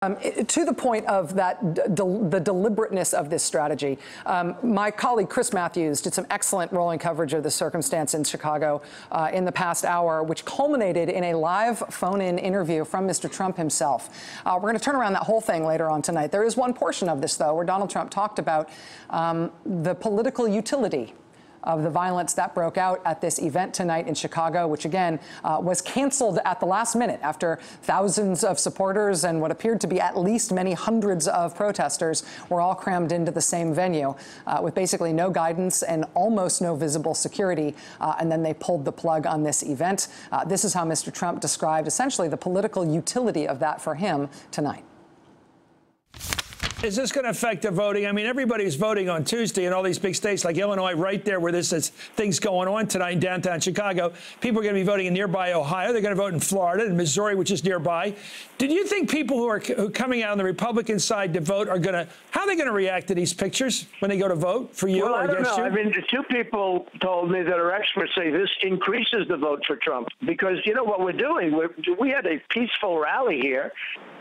To the point of that, the deliberateness of this strategy, my colleague Chris Matthews did some excellent rolling coverage of the circumstance in Chicago in the past hour, which culminated in a live phone-in interview from Mr. Trump himself. We're going to turn around that whole thing later on tonight. There is one portion of this, though, where Donald Trump talked about the political utility of the violence that broke out at this event tonight in Chicago, which again was canceled at the last minute after thousands of supporters and what appeared to be at least many hundreds of protesters were all crammed into the same venue with basically no guidance and almost no visible security. And then they pulled the plug on this event. This is how Mr. Trump described essentially the political utility of that for him tonight. Is this going to affect the voting? I mean, everybody's voting on Tuesday in all these big states like Illinois, right there where this is things going on tonight in downtown Chicago. People are going to be voting in nearby Ohio. They're going to vote in Florida and Missouri, which is nearby. Did you think people who are coming out on the Republican side to vote are going to, how are they going to react to these pictures when they go to vote for you or against you? I mean, the two people told me that are experts say this increases the vote for Trump because, you know, what we're doing, we had a peaceful rally here,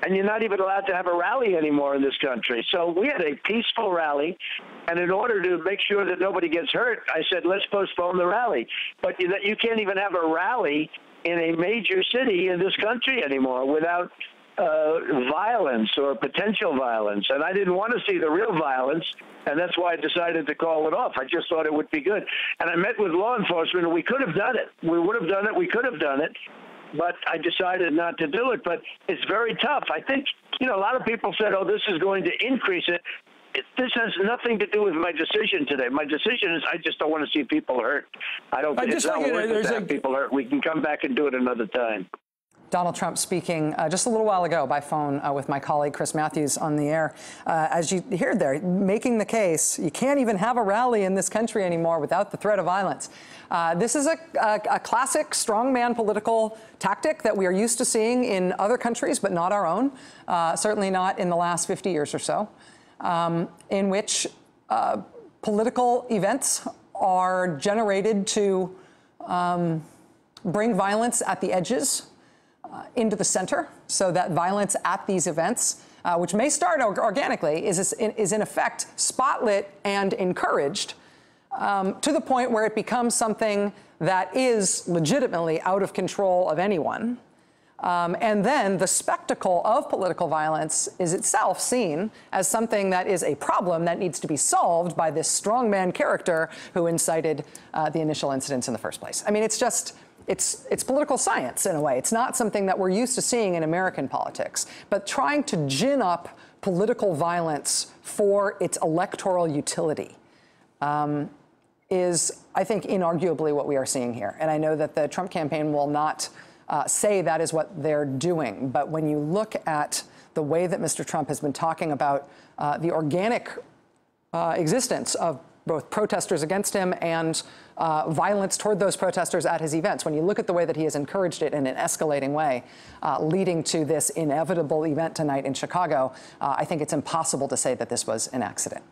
and you're not even allowed to have a rally anymore in this country. So we had a peaceful rally, and in order to make sure that nobody gets hurt, I said, let's postpone the rally. But you can't even have a rally in a major city in this country anymore without violence or potential violence. And I didn't want to see the real violence, and that's why I decided to call it off. I just thought it would be good. And I met with law enforcement, and we could have done it. We would have done it. We could have done it. But I decided not to do it. But it's very tough. I think, you know, a lot of people said, oh, this is going to increase it. This has nothing to do with my decision today. My decision is I just don't want to see people hurt. I don't think it's not worth it to have people hurt. We can come back and do it another time. Donald Trump speaking just a little while ago by phone with my colleague Chris Matthews on the air. As you heard there, making the case, you can't even have a rally in this country anymore without the threat of violence. This is a classic strongman political tactic that we are used to seeing in other countries, but not our own, certainly not in the last 50 years or so, in which political events are generated to bring violence at the edges into the center, so that violence at these events, which may start organically, is in effect spotlit and encouraged to the point where it becomes something that is legitimately out of control of anyone. And then the spectacle of political violence is itself seen as something that is a problem that needs to be solved by this strongman character who incited the initial incidents in the first place. I mean, it's just... It's political science in a way. It's not something that we're used to seeing in American politics. But trying to gin up political violence for its electoral utility is, I think, inarguably what we are seeing here. And I know that the Trump campaign will not say that is what they're doing. But when you look at the way that Mr. Trump has been talking about the organic existence of both protesters against him and violence toward those protesters at his events. When you look at the way that he has encouraged it in an escalating way, leading to this inevitable event tonight in Chicago, I think it's impossible to say that this was an accident.